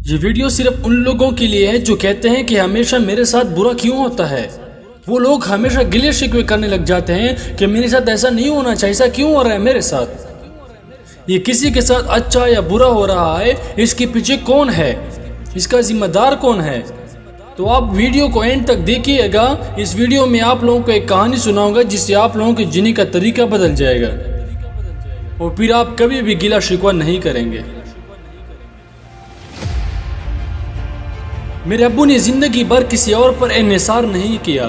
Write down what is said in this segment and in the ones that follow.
یہ ویڈیو صرف ان لوگوں کے لیے ہے جو کہتے ہیں کہ ہمیشہ میرے ساتھ برا کیوں ہوتا ہے۔ وہ لوگ ہمیشہ گلے شکوے کرنے لگ جاتے ہیں کہ میرے ساتھ ایسا نہیں ہونا چاہیے، ایسا کیوں ہو رہا ہے میرے ساتھ۔ یہ کسی کے ساتھ اچھا یا برا ہو رہا ہے، اس کے پیچھے کون ہے، اس کا ذمہ دار کون ہے؟ تو آپ ویڈیو کو اینڈ تک دیکھیے گا۔ اس ویڈیو میں آپ لوگوں کو ایک کہانی سناؤں گا جس سے آپ لوگوں کے جینے کا طریقہ بدل جائے گا، اور پھر آپ کبھی بھی گلہ شکوہ نہیں کریں گے۔ میرے ابو نے زندگی بھر کسی اور پر انحصار نہیں کیا۔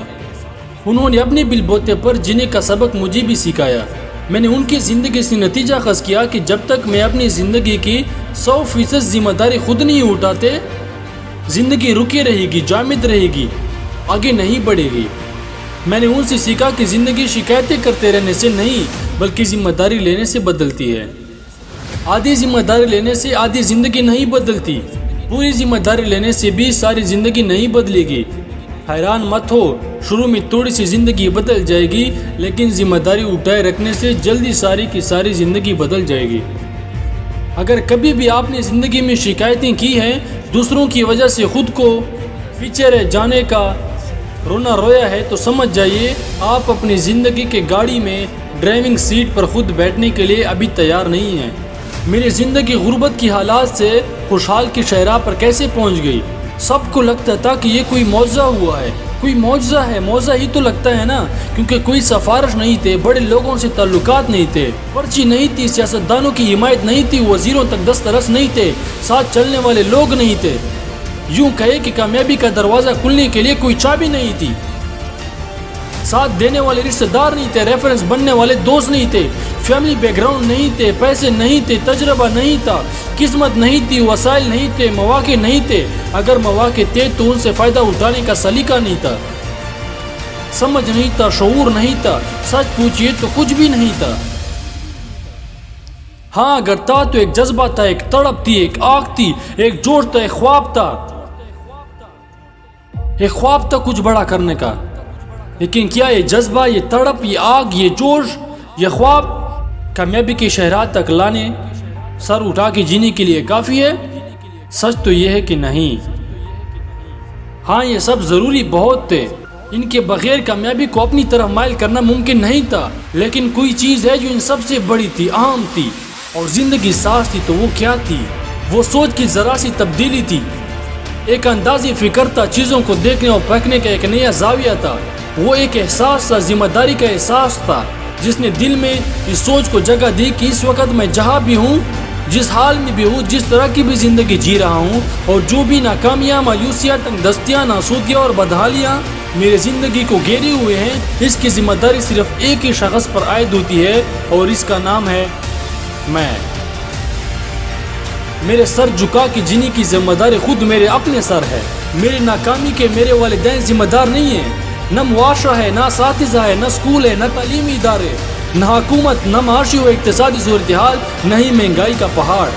انہوں نے اپنے بل بوتے پر جینے کا سبق مجھے بھی سکھایا۔ میں نے ان کی زندگی سے نتیجہ خاص کیا کہ جب تک میں اپنی زندگی کی 100% ذمہ داری خود نہیں اٹھاتے، زندگی رکی رہے گی، جامد رہے گی، آگے نہیں بڑھے گی۔ میں نے ان سے سیکھا کہ زندگی شکایتیں کرتے رہنے سے نہیں بلکہ ذمہ داری لینے سے بدلتی ہے۔ آدھی ذمہ داری لینے سے آدھی زندگی نہیں بدلتی، پوری ذمہ داری لینے سے بھی ساری زندگی نہیں بدلے گی۔ حیران مت ہو، شروع میں تھوڑی سی زندگی بدل جائے گی، لیکن ذمہ داری اٹھائے رکھنے سے جلدی ساری کی ساری زندگی بدل جائے گی۔ اگر کبھی بھی آپ نے زندگی میں شکایتیں کی ہیں، دوسروں کی وجہ سے خود کو پیچھے رہ جانے کا رونا رویا ہے، تو سمجھ جائیے آپ اپنی زندگی کے گاڑی میں ڈرائیونگ سیٹ پر خود بیٹھنے کے لیے ابھی تیار نہیں ہیں۔ میری زندگی غربت کی حالات سے خوشحال کی شاہراہ پر کیسے پہنچ گئی؟ سب کو لگتا تھا کہ یہ کوئی معجزہ ہوا ہے، کوئی معجزہ ہے، معجزہ ہی تو لگتا ہے نا، کیونکہ کوئی سفارش نہیں تھے، بڑے لوگوں سے تعلقات نہیں تھے، پرچی نہیں تھی، سیاستدانوں کی حمایت نہیں تھی، وزیروں تک دسترس نہیں تھے، ساتھ چلنے والے لوگ نہیں تھے، یوں کہے کہ کامیابی کا دروازہ کھلنے کے لیے کوئی چابی نہیں تھی، ساتھ دینے والے رشتہ دار نہیں تھے، ریفرنس بننے والے دوست نہیں تھے، فیملی بیک گراؤنڈ نہیں تھے، پیسے نہیں تھے، تجربہ نہیں تھا، قسمت نہیں تھی، وسائل نہیں تھے، مواقع نہیں تھے، اگر مواقع تھے تو ان سے فائدہ اٹھانے کا سلیقہ نہیں تھا، سمجھ نہیں تھا، شعور نہیں تھا، سچ پوچھئے تو کچھ بھی نہیں تھا۔ ہاں اگر تھا تو ایک جذبہ تھا، ایک تڑپ تھی، ایک آگ تھی، ایک جوش تھا، ایک خواب تھا، ایک خواب تھا کچھ بڑا کرنے کا۔ لیکن کیا یہ جذبہ، یہ تڑپ، یہ آگ، یہ جوش، یہ خواب کامیابی کی شاہراہ تک لانے، سر اٹھا کے جینے کے لیے کافی ہے؟ سچ تو یہ ہے کہ نہیں۔ ہاں یہ سب ضروری بہت تھے، ان کے بغیر کامیابی کو اپنی طرف مائل کرنا ممکن نہیں تھا، لیکن کوئی چیز ہے جو ان سب سے بڑی تھی، اہم تھی، اور زندگی ساز تھی۔ تو وہ کیا تھی؟ وہ سوچ کی ذرا سی تبدیلی تھی، ایک اندازی فکر تھا، چیزوں کو دیکھنے اور پرکھنے کا ایک نیا زاویہ تھا، وہ ایک احساس تھا، ذمہ داری کا احساس تھا، جس نے دل میں اس سوچ کو جگہ دی کہ اس وقت میں جہاں بھی ہوں، جس حال میں بھی ہوں، جس طرح کی بھی زندگی جی رہا ہوں، اور جو بھی ناکامیاں، مایوسیاں، تنگ دستیاں، ناسودگیاں اور بدحالیاں میرے زندگی کو گھیرے ہوئے ہیں، اس کی ذمہ داری صرف ایک ہی شخص پر عائد ہوتی ہے، اور اس کا نام ہے میں۔ میرے سر جھکا کے جینے کی ذمہ داری خود میرے اپنے سر ہے۔ میری ناکامی کے میرے والدین ذمہ دار نہیں ہیں، نہ معاشرہ ہے، نہ اساتذہ ہے، نہ اسکول ہے، نہ تعلیمی ادارے، نہ حکومت، نہ معاشی و اقتصادی صورتحال، نہ ہی مہنگائی کا پہاڑ۔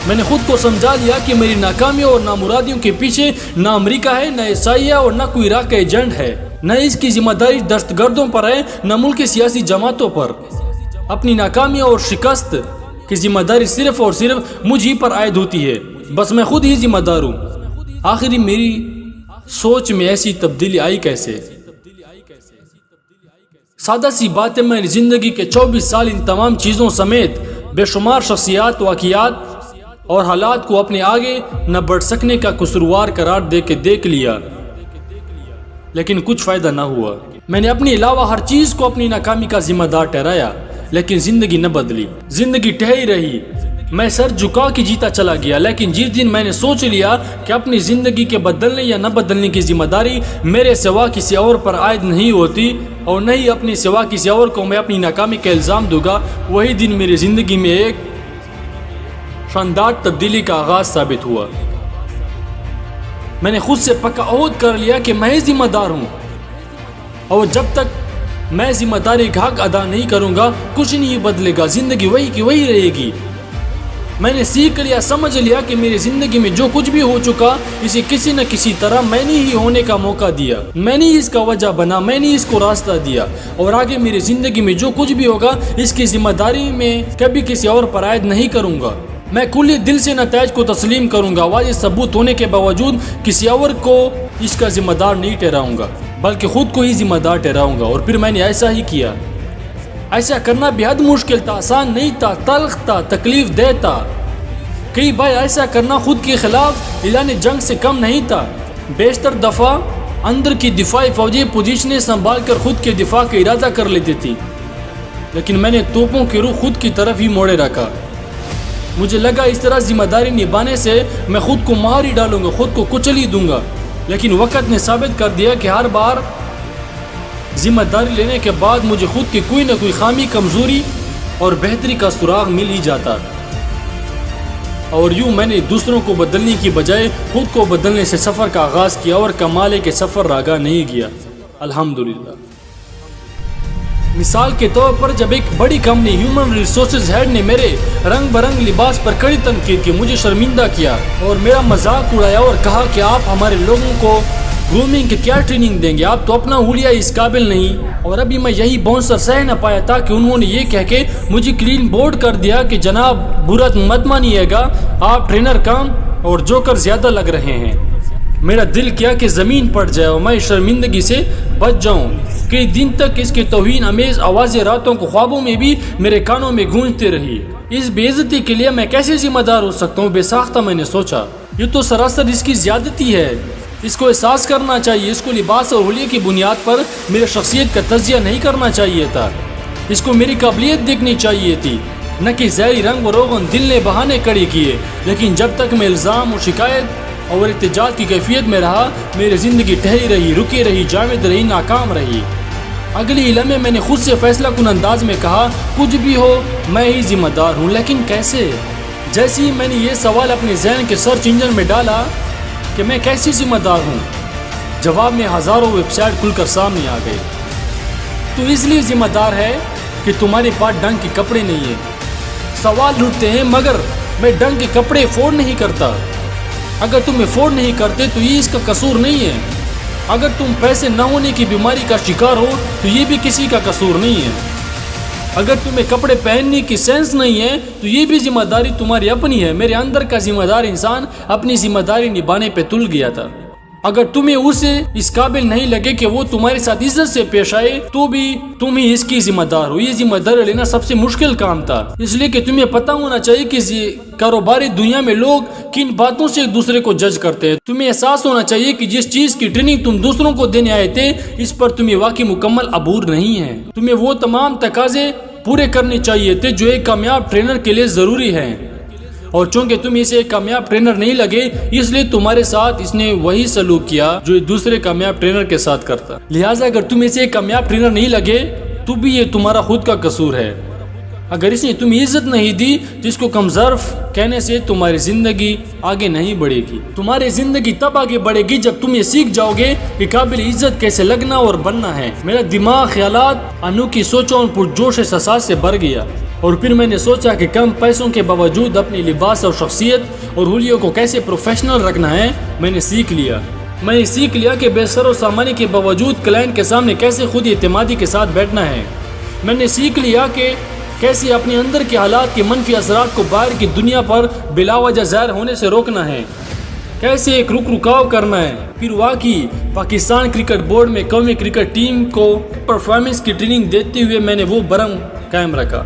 میں نے خود کو سمجھا لیا کہ میری ناکامیوں اور نامرادیوں کے پیچھے نہ امریکہ ہے، نہ عیسائیہ، اور نہ کوئی عراق کا ایجنٹ ہے، نہ اس کی ذمہ داری دہشت گردوں پر ہے، نہ ملک کی سیاسی جماعتوں پر۔ اپنی ناکامیوں اور شکست کی ذمہ داری صرف اور صرف مجھ ہی پر عائد ہوتی ہے، بس میں خود ہی ذمہ دار ہوں۔ آخری میری سوچ میں ایسی تبدیلی آئی کیسے؟ سادہ سی بات ہے، میری زندگی کے 24 سال ان تمام چیزوں سمیت بے شمار شخصیات، واقعات اور حالات کو اپنے آگے نہ بڑھ سکنے کا قصوروار قرار دے کے دیکھ لیا، لیکن کچھ فائدہ نہ ہوا۔ میں نے اپنے علاوہ ہر چیز کو اپنی ناکامی کا ذمہ دار ٹھہرایا، لیکن زندگی نہ بدلی، زندگی ٹھہری رہی۔ میں سر جھکا کے جیتا چلا گیا، لیکن جس دن میں نے سوچ لیا کہ اپنی زندگی کے بدلنے یا نہ بدلنے کی ذمہ داری میرے سوا کسی اور پر عائد نہیں ہوتی، اور نہ ہی اپنے سوا کسی اور کو میں اپنی ناکامی کا الزام دوں گا، وہی دن میری زندگی میں ایک شاندار تبدیلی کا آغاز ثابت ہوا۔ میں نے خود سے پکا عہد کر لیا کہ میں ہی ذمہ دار ہوں، اور جب تک میں ذمہ داری کا حق ادا نہیں کروں گا کچھ نہیں بدلے گا، زندگی وہی کی وہی رہے گی۔ میں نے سیکھ لیا، سمجھ لیا کہ میری زندگی میں جو کچھ بھی ہو چکا، اسے کسی نہ کسی طرح میں نے ہی ہونے کا موقع دیا، میں نے اس کا وجہ بنا، میں نے اس کو راستہ دیا، اور آگے میری زندگی میں جو کچھ بھی ہوگا اس کی ذمہ داری میں کبھی کسی اور پر عائد نہیں کروں گا۔ میں کلی دل سے نتائج کو تسلیم کروں گا، واضح ثبوت ہونے کے باوجود کسی اور کو اس کا ذمہ دار نہیں ٹھہراؤں گا بلکہ خود کو ہی ذمہ دار ٹھہراؤں گا، اور پھر میں نے ایسا ہی کیا۔ ایسا کرنا بے حد مشکل تھا، آسان نہیں تھا، تلخ تھا، تکلیف دہ تھا۔ کئی بار ایسا کرنا خود کے خلاف اعلان جنگ سے کم نہیں تھا۔ بیشتر دفعہ اندر کی دفاعی فوجی پوزیشنیں سنبھال کر خود کے دفاع کا ارادہ کر لیتی تھی، لیکن میں نے توپوں کی رخ خود کی طرف ہی موڑے رکھا۔ مجھے لگا اس طرح ذمہ داری نبھانے سے میں خود کو مار ہی ڈالوں گا، خود کو کچل ہی دوں گا، لیکن وقت نے ثابت کر دیا کہ ہر بار ذمہ داری لینے کے بعد مجھے خود کی کوئی نہ کوئی خامی، کمزوری اور بہتری کا سراغ مل ہی جاتا، اور یوں میں نے دوسروں کو بدلنے کی بجائے خود کو بدلنے سے سفر کا آغاز کیا، اور کمال ہے کہ سفر راگا نہیں گیا، الحمدللہ۔ مثال کے طور پر جب ایک بڑی کمپنی ہیومن ریسورسز ہیڈ نے میرے رنگ برنگ لباس پر کڑی تنقید کی، مجھے شرمندہ کیا اور میرا مذاق اڑایا اور کہا کہ آپ ہمارے لوگوں کو گرومنگ کی کیا ٹریننگ دیں گے، آپ تو اپنا حلیہ اس قابل نہیں، اور ابھی میں یہی بونسر سہ نہ پایا تھا کہ انہوں نے یہ کہہ کے مجھے کلین بورڈ کر دیا کہ جناب برا مت مانیے گا، آپ ٹرینر کام اور جوکر زیادہ لگ رہے ہیں۔ میرا دل کیا کہ زمین پڑ جائے اور میں شرمندگی سے بچ جاؤں۔ کئی دن تک اس کی توہین امیز آوازیں راتوں کو خوابوں میں بھی میرے کانوں میں گونجتی رہی۔ اس بے عزتی کے لیے میں کیسے ذمہ دار ہو سکتا ہوں؟ بے ساختہ میں نے سوچا، یہ تو سراسر اس کی زیادتی ہے، اس کو احساس کرنا چاہیے، اس کو لباس اور حلیے کی بنیاد پر میرے شخصیت کا تجزیہ نہیں کرنا چاہیے تھا، اس کو میری قابلیت دیکھنی چاہیے تھی، نہ کہ ظاہری رنگ و روغن۔ دل نے بہانے کھڑے کیے، لیکن جب تک میں الزام اور شکایت اور احتجاج کی کیفیت میں رہا، میری زندگی ٹھہری رہی، رکی رہی، جامد رہی، ناکام رہی۔ اگلی لمحے میں نے خود سے فیصلہ کن انداز میں کہا، کچھ بھی ہو میں ہی ذمہ دار ہوں، لیکن کیسے؟ جیسے ہی میں نے یہ سوال اپنے ذہن کے سرچ انجن میں ڈالا کہ میں کیسے ذمہ دار ہوں، جواب میں ہزاروں ویب سائٹ کھل کر سامنے آ گئے۔ تو اس لیے ذمہ دار ہے کہ تمہارے پاس ڈنگ کے کپڑے نہیں ہیں۔ سوال اٹھتے ہیں، مگر میں ڈنگ کے کپڑے افورڈ نہیں کرتا۔ اگر تم افورڈ نہیں کرتے تو یہ اس کا قصور نہیں ہے۔ اگر تم پیسے نہ ہونے کی بیماری کا شکار ہو تو یہ بھی کسی کا قصور نہیں ہے۔ اگر تمہیں کپڑے پہننے کی سینس نہیں ہے تو یہ بھی ذمہ داری تمہاری اپنی ہے۔ میرے اندر کا ذمہ دار انسان اپنی ذمہ داری نبھانے پہ تل گیا تھا۔ اگر تمہیں اسے اس قابل نہیں لگے کہ وہ تمہارے ساتھ عزت سے پیش آئے تو بھی تم ہی اس کی ذمہ دار ہو۔ یہ ذمہ داری لینا سب سے مشکل کام تھا، اس لیے کہ تمہیں پتہ ہونا چاہیے کہ کاروباری دنیا میں لوگ کن باتوں سے ایک دوسرے کو جج کرتے ہیں۔ تمہیں احساس ہونا چاہیے کہ جس چیز کی ٹریننگ تم دوسروں کو دینے آئے تھے اس پر تمہیں واقعی مکمل عبور نہیں ہے۔ تمہیں وہ تمام تقاضے پورے کرنے چاہیے تھے جو ایک کامیاب ٹرینر کے لیے ضروری ہیں، اور چونکہ تم اسے ایک کامیاب ٹرینر نہیں لگے اس لیے تمہارے ساتھ اس نے وہی سلوک کیا جو ایک دوسرے کامیاب ٹرینر کے ساتھ کرتا۔ لہٰذا اگر تم اسے ایک کامیاب ٹرینر نہیں لگے تو بھی یہ تمہارا خود کا قصور ہے۔ اگر اس نے تمہیں عزت نہیں دی تو اس کو کم ظرف کہنے سے تمہاری زندگی آگے نہیں بڑھے گی۔ تمہاری زندگی تب آگے بڑھے گی جب تم یہ سیکھ جاؤ گے کہ قابل عزت کیسے لگنا اور بننا ہے۔ میرا دماغ خیالات، انوکھی سوچوں اور پرجوش احساسات سے بھر گیا، اور پھر میں نے سوچا کہ کم پیسوں کے باوجود اپنی لباس اور شخصیت اور حلیوں کو کیسے پروفیشنل رکھنا ہے۔ میں نے سیکھ لیا کہ بے سر و سامانی کے باوجود کلائنٹ کے سامنے کیسے خود اعتمادی کے ساتھ بیٹھنا ہے۔ میں نے سیکھ لیا کہ کیسے اپنے اندر کے حالات کے منفی اثرات کو باہر کی دنیا پر بلا وجہ ظاہر ہونے سے روکنا ہے، کیسے ایک رکاو کرنا ہے۔ پھر واقعی پاکستان کرکٹ بورڈ میں قومی کرکٹ ٹیم کو پرفارمنس کی ٹریننگ دیتے ہوئے میں نے وہ برم قائم رکھا۔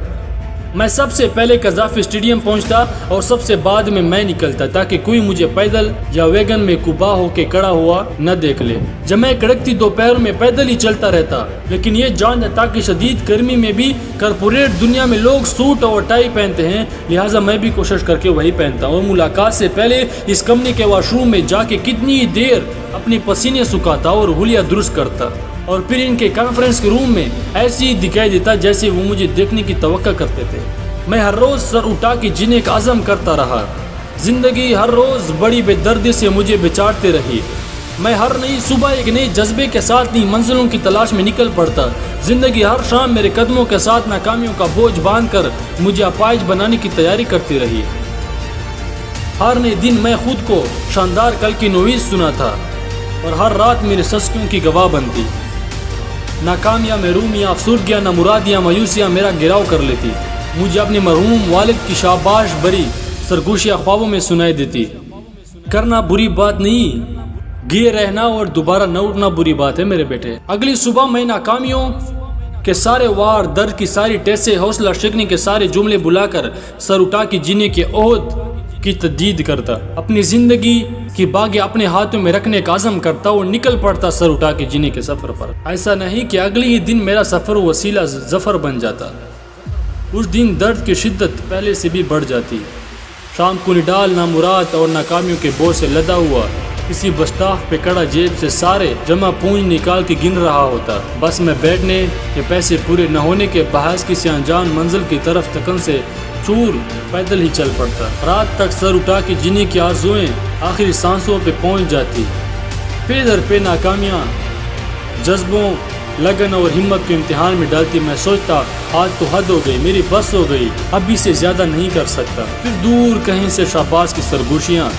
میں سب سے پہلے قذافی اسٹیڈیم پہنچتا اور سب سے بعد میں نکلتا تاکہ کوئی مجھے پیدل یا ویگن میں کبا ہو کے کڑا ہوا نہ دیکھ لے۔ جب میں کڑکتی دوپہر میں پیدل ہی چلتا رہتا، لیکن یہ جانتا کہ شدید گرمی میں بھی کارپوریٹ دنیا میں لوگ سوٹ اور ٹائی پہنتے ہیں، لہٰذا میں بھی کوشش کر کے وہی پہنتا، اور ملاقات سے پہلے اس کمپنی کے واش روم میں جا کے کتنی دیر اپنے پسینے سکھاتا اور حلیہ درست کرتا، اور پھر ان کے کانفرنس کے روم میں ایسے ہی دکھائی دیتا جیسے وہ مجھے دیکھنے کی توقع کرتے تھے۔ میں ہر روز سر اٹھا کے جینے کا عزم کرتا رہا۔ زندگی ہر روز بڑی بے دردی سے مجھے بچاڑتے رہی۔ میں ہر نئی صبح ایک نئے جذبے کے ساتھ نئی منزلوں کی تلاش میں نکل پڑتا۔ زندگی ہر شام میرے قدموں کے ساتھ ناکامیوں کا بوجھ باندھ کر مجھے اپائج بنانے کی تیاری کرتی رہی۔ ہر نئے دن میں خود کو شاندار کل کی نوید سنا تھا، اور ہر رات میرے سسکیوں کی گواہ بنتی۔ ناکامیاں، محرومیاں، افسردگیاں، نامرادیاں، مایوسیاں میرا گھیراؤ کر لیتی۔ مجھے اپنے مرحوم والد کی شاباش بری سرگوشیاں خوابوں میں سنائی دیتی۔ کرنا بری بات نہیں، گئے رہنا اور دوبارہ نہ اٹھنا بری بات ہے میرے بیٹے۔ اگلی صبح میں ناکامیوں کے سارے وار، درد کی ساری ٹیسے، حوصلہ شکنی کے سارے جملے بلا کر سر اٹھا کے جینے کے عہد کی تجدید کرتا، اپنی زندگی کی باغیں اپنے ہاتھوں میں رکھنے کا عزم کرتا اور نکل پڑتا سر اٹھا کے جینے کے سفر پر۔ ایسا نہیں کہ اگلے ہی دن میرا سفر وسیلہ ظفر بن جاتا، اس دن درد کی شدت پہلے سے بھی بڑھ جاتی۔ شام کو نڈال، نامراد اور ناکامیوں کے بوجھ سے لدا ہوا کسی بس اسٹاپ پہ کڑا جیب سے سارے جمع پونج نکال کے گن رہا ہوتا، بس میں بیٹھنے کے پیسے پورے نہ ہونے کے باعث کسی انجان منزل کی طرف تکن سے چور پیدل ہی چل پڑتا۔ رات تک سر اٹھا کے جینے کی آرزوئیں آخری سانسوں پہ پہنچ جاتی۔ پہ در پہ ناکامیاں جذبوں، لگن اور ہمت کو امتحان میں ڈالتی۔ میں سوچتا آج تو حد ہو گئی، میری بس ہو گئی، اب سے زیادہ نہیں کر سکتا۔ پھر دور کہیں سے شہباز کی سرگوشیاں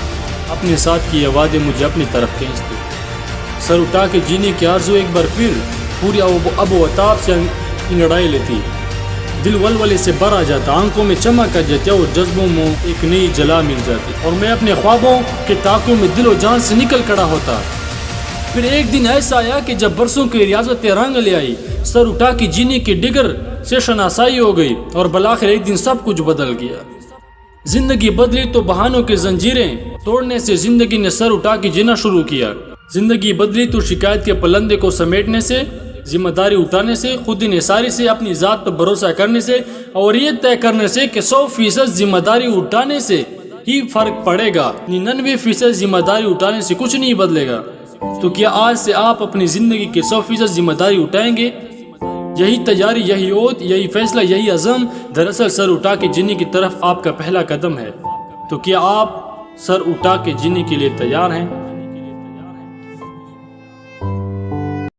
اپنے ساتھ کیے وعدے مجھے اپنی طرف کھینچتے۔ سر اٹھا کے جینے کی آرزو ایک بار پھر پوری اب و تاب سے انگڑائی لیتی، دل ولولے سے بھر آ جاتا، آنکھوں میں چمک آ جاتی اور جذبوں میں ایک نئی جلا مل جاتی، اور میں اپنے خوابوں کے تاکوں میں دل و جان سے نکل کھڑا ہوتا۔ پھر ایک دن ایسا آیا کہ جب برسوں کی ریاضت رنگ لے آئی، سر اٹھا کے جینے کی ڈگر سے شناسائی ہو گئی، اور بالآخر ایک دن سب کچھ بدل گیا۔ زندگی بدلی تو بہانوں کی زنجیریں توڑنے سے زندگی نے سر اٹھا کے جینا شروع کیا۔ زندگی بدلی تو شکایت کے پلندے کو سمیٹنے سے، ذمہ داری اٹھانے سے، خود انحصاری سے، اپنی ذات پر بھروسہ کرنے سے، اور یہ طے کرنے سے کہ 100% ذمہ داری اٹھانے سے ہی فرق پڑے گا، 99% ذمہ داری اٹھانے سے کچھ نہیں بدلے گا۔ تو کیا آج سے آپ اپنی زندگی کی 100% ذمہ داری اٹھائیں گے؟ یہی تیاری، یہی عہد، یہی فیصلہ، یہی عزم دراصل سر اٹھا کے جینے کی طرف آپ کا پہلا قدم ہے۔ تو کیا آپ سر اٹھا کے جینے کے لیے تیار ہیں؟